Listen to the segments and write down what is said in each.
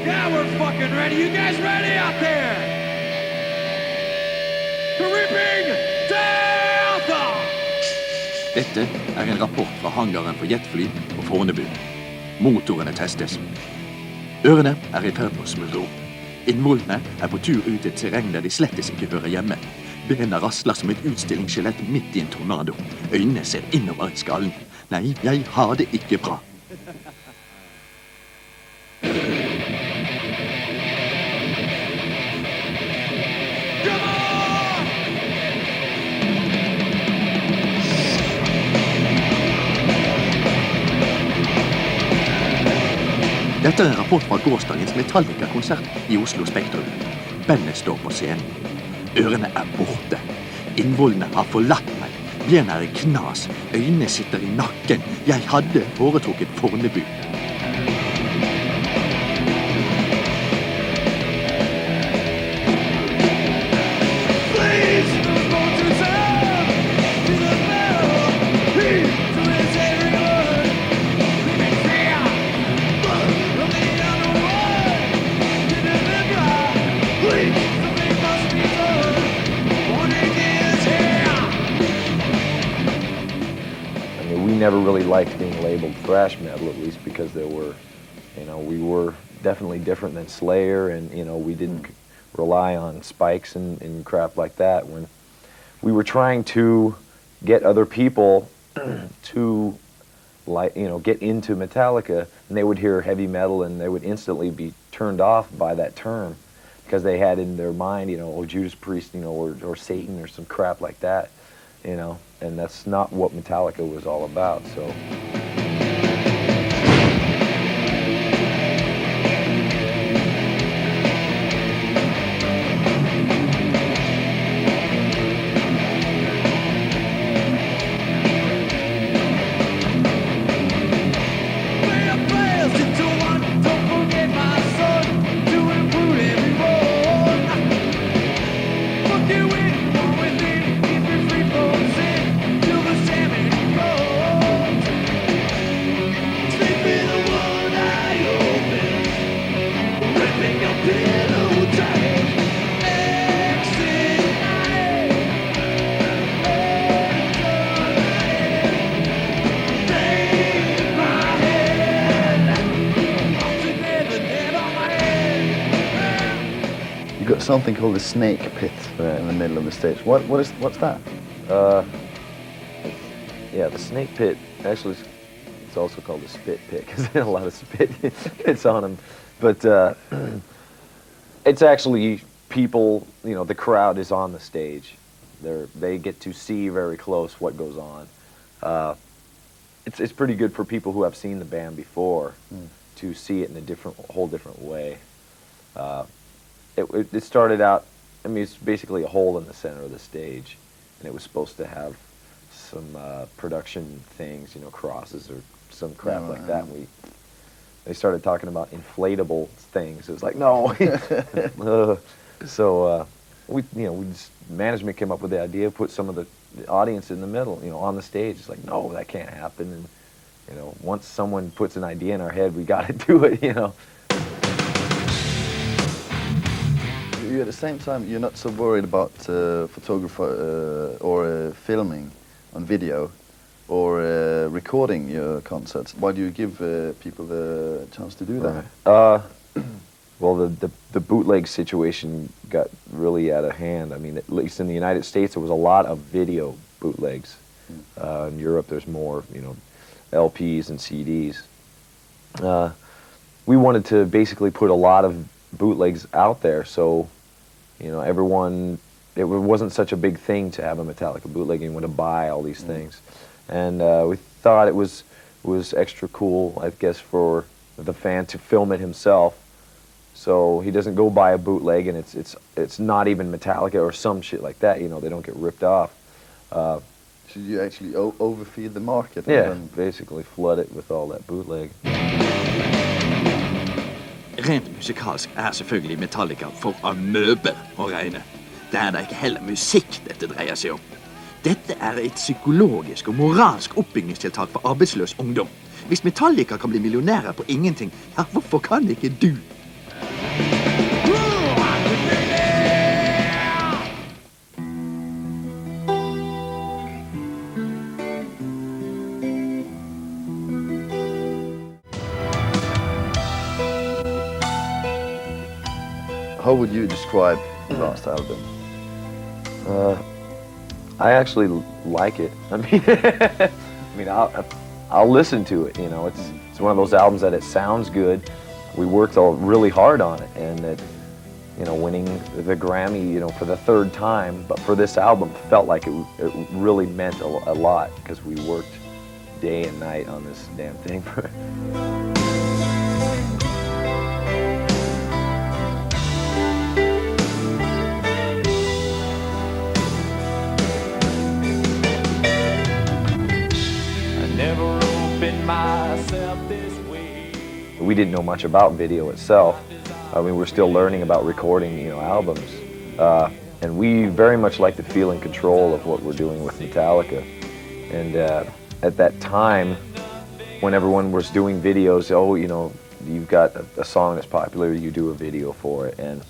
Yeah, we're fucking ready. You guys ready out there? Creeping Delta! Dette en rapport fra hangaren for jetfly på Fornebu. Motorene testes. Ørene i ferd med å smuldre opp. Innvollene på tur ut i et terreng der de slettes ikke hører hjemme. Bena rasler som et utstillingsskjelett midt i en tornado. Øynene ser innover i skallen. Nei, jeg har det ikke bra. Dette en rapport fra gårsdagens Metallica-konsert i Oslo Spektrum. Bandet står på scenen. Ørene borte. Innvollene har forlatt meg. Bena i knas. Øynene sitter i nakken. Jeg hadde foretrukket Fornebu. Never really liked being labeled thrash metal, at least because there were, we were definitely different than Slayer, and we didn't rely on spikes and crap like that. When we were trying to get other people to get into Metallica, and they would hear heavy metal and they would instantly be turned off by that term because they had in their mind, oh, Judas Priest, or Satan or some crap like that. And that's not what Metallica was all about, so. Something called the snake pit in the middle of the stage. What's that? Yeah, the snake pit. Actually, it's also called the spit pit because there's a lot of spit hits on them. But it's actually people. The crowd is on the stage. They get to see very close what goes on. It's pretty good for people who have seen the band before to see it in a whole different way. It started out, it's basically a hole in the center of the stage, and it was supposed to have some production things, crosses or some crap like that. And they started talking about inflatable things. It was like, no. So management came up with the idea, put some of the audience in the middle, on the stage. It's like, no, that can't happen. And once someone puts an idea in our head, we got to do it. At the same time, you're not so worried about photographer or filming on video or recording your concerts. Why do you give people the chance to do that? Well, the bootleg situation got really out of hand. At least in the United States, there was a lot of video bootlegs. In Europe, there's more, LPs and CDs. We wanted to basically put a lot of bootlegs out there, so everyone, it wasn't such a big thing to have a Metallica bootleg and want to buy all these things. And we thought it was extra cool, I guess, for the fan to film it himself, so he doesn't go buy a bootleg and it's not even Metallica or some shit like that. They don't get ripped off. Should you actually overfeed the market? Yeah, basically flood it with all that bootleg. Rent musikalsk selvfølgelig Metallica for amøber å regne. Det da ikke heller musikk dette dreier seg om. Dette et psykologisk og moralsk oppbyggingstiltak for arbeidsløs ungdom. Hvis Metallica kan bli millionærer på ingenting, ja, hvorfor kan ikke du? How would you describe the last album? I actually like it. I mean, I'll listen to it. You know, it's one of those albums that it sounds good. We worked really hard on it, and that, you know, winning the Grammy, you know, for the third time, but for this album, felt like it really meant a lot, because we worked day and night on this damn thing. We didn't know much about video itself. I mean, we're still learning about recording, you know, albums. And we very much like to feel in control of what we're doing with Metallica. And at that time, when everyone was doing videos, oh, you know, you've got a song that's popular, you do a video for it. And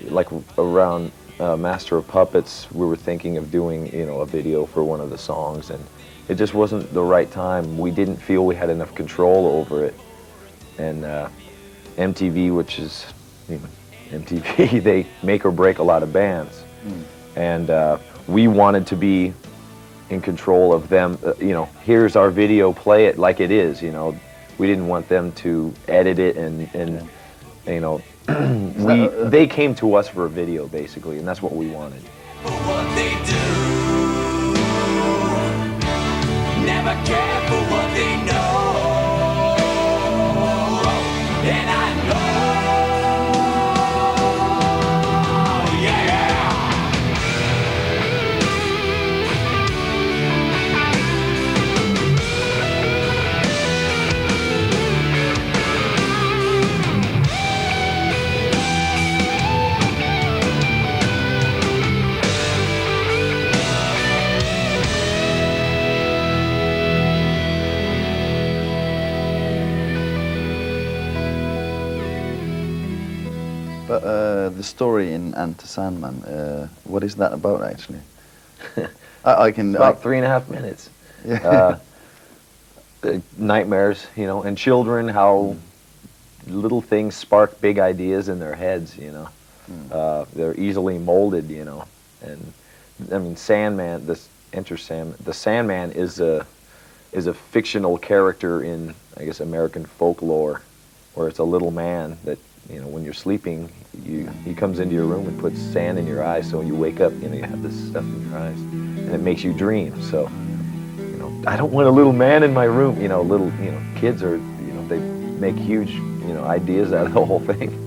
like around Master of Puppets, we were thinking of doing, you know, a video for one of the songs, and it just wasn't the right time. We didn't feel we had enough control over it. And MTV, which is, you know, MTV, they make or break a lot of bands. And we wanted to be in control of them, you know, here's our video, play it like it is, you know. We didn't want them to edit it and you know, they came to us for a video, basically, and that's what we wanted. What they do, never care for what they know, and I know, yeah. But the story in Sandman, what is that about, actually? I can... About 3.5 minutes. Yeah. Nightmares, you know, and children, how little things spark big ideas in their heads, you know. They're easily molded, you know. And, I mean, Sandman, the Sandman is a fictional character in, I guess, American folklore, where it's a little man that, you know, when you're sleeping, he comes into your room and puts sand in your eyes, so when you wake up, you know, you have this stuff in your eyes, and it makes you dream. So, you know, I don't want a little man in my room. You know, kids are, you know, they make huge, you know, ideas out of the whole thing.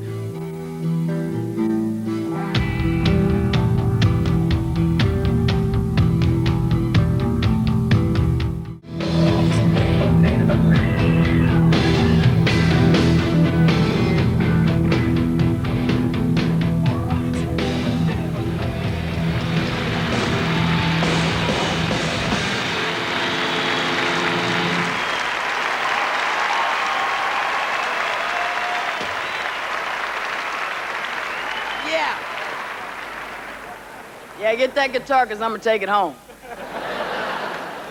Yeah, get that guitar, because I'm going to take it home.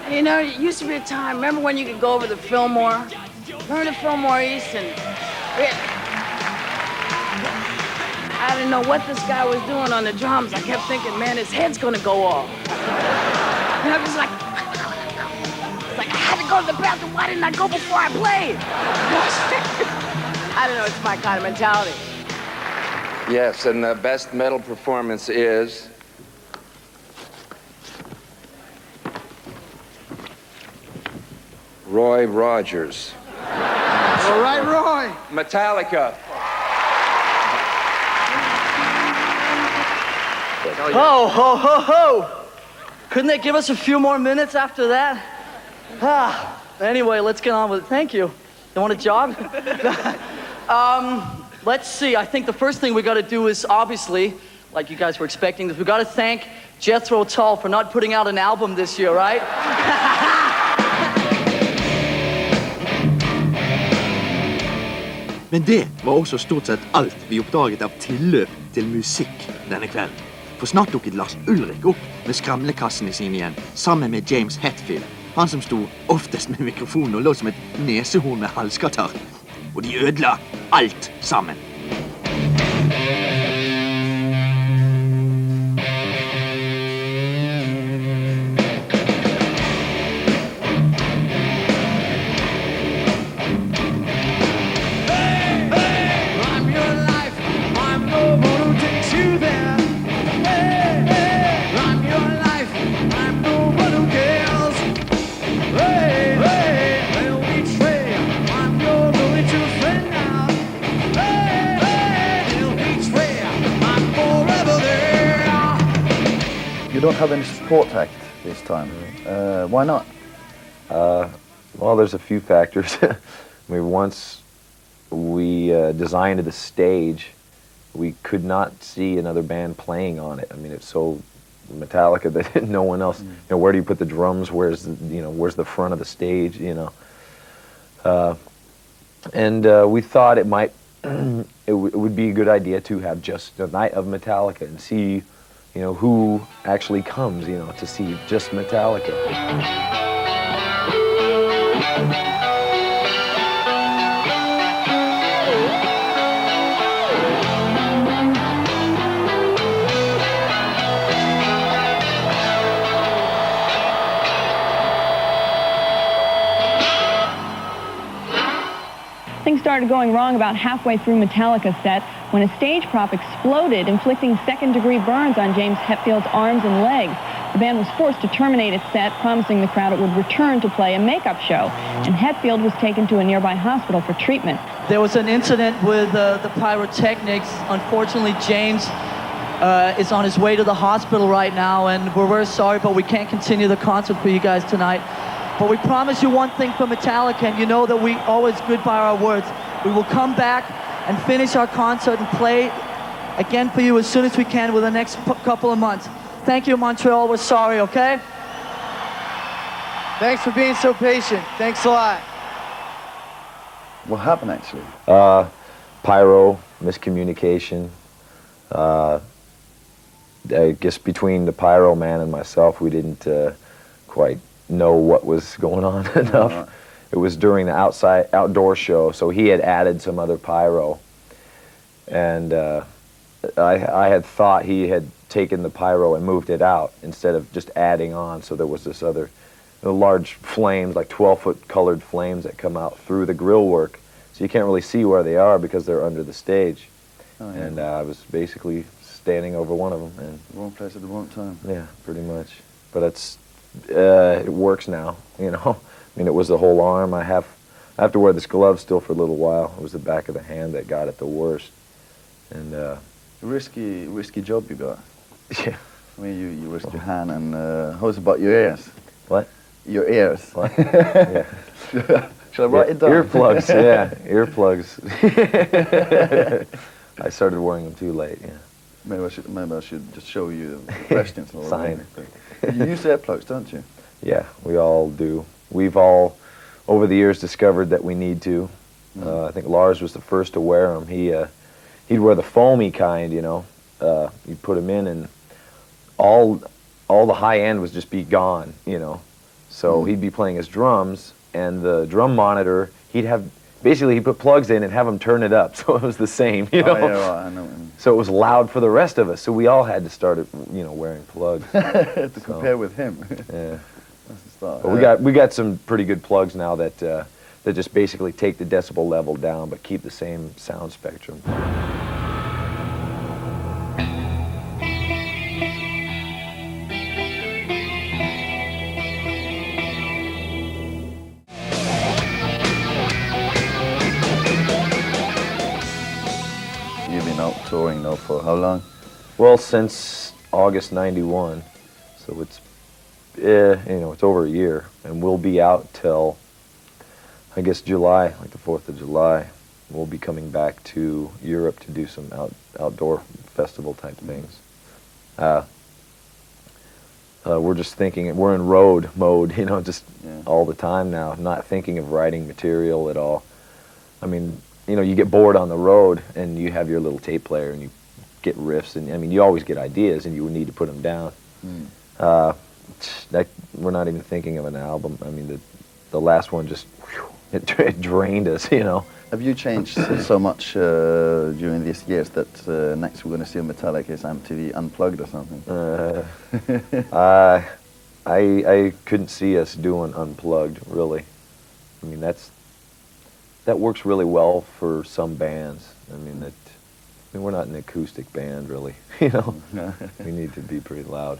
You know, it used to be a time, remember when you could go over to Fillmore? Remember the Fillmore East? And I didn't know what this guy was doing on the drums. I kept thinking, man, his head's going to go off. And I was like, I had to go to the bathroom. Why didn't I go before I played? I don't know, it's my kind of mentality. Yes, and the best metal performance is... Roy Rogers. All right, Roy. Metallica. Ho, ho, ho, ho! Couldn't they give us a few more minutes after that? Anyway, let's get on with it. Thank you. You want a job? Let's see. I think the first thing we got to do is, obviously, like you guys were expecting, we got to thank Jethro Tull for not putting out an album this year, right? Men det var også stort sett alt vi oppdaget av tilløp til musikk denne kvelden. For snart dukket Lars Ulrik opp med skramlekassene sine igjen, sammen med James Hetfield, han som sto oftest med mikrofonen og lå som et nesehorn med halskatarr. Og de ødela alt sammen. don't have any support act this time. Why not? Well, there's a few factors. I mean, once we designed the stage, we could not see another band playing on it. I mean, it's so Metallica that no one else. You know, where do you put the drums? Where's where's the front of the stage? You know, and we thought it might it would be a good idea to have just a night of Metallica and see, who actually comes, to see just Metallica. Things started going wrong about halfway through Metallica's set when a stage prop exploded, inflicting second-degree burns on James Hetfield's arms and legs. The band was forced to terminate its set, promising the crowd it would return to play a makeup show, and Hetfield was taken to a nearby hospital for treatment. There was an incident with the pyrotechnics. Unfortunately, James is on his way to the hospital right now, and we're very sorry, but we can't continue the concert for you guys tonight. But we promise you one thing for Metallica, and you know that we always good by our words. We will come back and finish our concert and play again for you as soon as we can within the next couple of months. Thank you, Montreal. We're sorry, okay? Thanks for being so patient. Thanks a lot. What happened actually? Pyro, miscommunication. I guess between the pyro man and myself, we didn't quite know what was going on enough. Right. It was during the outdoor show, so he had added some other pyro, and I had thought he had taken the pyro and moved it out instead of just adding on. So there was this other large flames, like 12-foot colored flames that come out through the grill work, so you can't really see where they are because they're under the stage. Oh, yeah. And I was basically standing over one of them, and Wrong place at the wrong time. yeah, pretty much. But it works now, I mean, it was the whole arm. I have to wear this glove still for a little while. It was the back of the hand that got it the worst. And Risky job you got. yeah. I mean, you risked your hand, and how's about your ears? What? Your ears. What? Yeah. Should I write it down? Earplugs, yeah, earplugs. I started wearing them too late, yeah. Maybe I should just show you the questions. And all Sign. that. You use earplugs, don't you? Yeah, we all do. We've all, over the years, discovered that we need to. I think Lars was the first to wear them. He'd wear the foamy kind, you'd put them in, and all the high end was just be gone, So he'd be playing his drums, and the drum monitor, he'd put plugs in and have them turn it up, so it was the same, Oh, yeah, right, I know what you mean. So it was loud for the rest of us, so we all had to start, wearing plugs. To compare with him. Yeah. That's the start. But we got some pretty good plugs now that just basically take the decibel level down but keep the same sound spectrum. You've been out touring now for how long? Well, since August '91, so it's it's over a year, and we'll be out till I guess July, like the 4th of July. We'll be coming back to Europe to do some outdoor festival type things. We're just thinking, we're in road mode, just all the time now, not thinking of writing material at all. I mean, you get bored on the road and you have your little tape player and you get riffs, and I mean, you always get ideas and you need to put them down. We're not even thinking of an album. I mean, the last one just, it drained us, Have you changed so much during these years that next we're going to see Metallica is MTV Unplugged or something? I couldn't see us doing Unplugged, really. I mean, that works really well for some bands. I mean, we're not an acoustic band, really. We need to be pretty loud.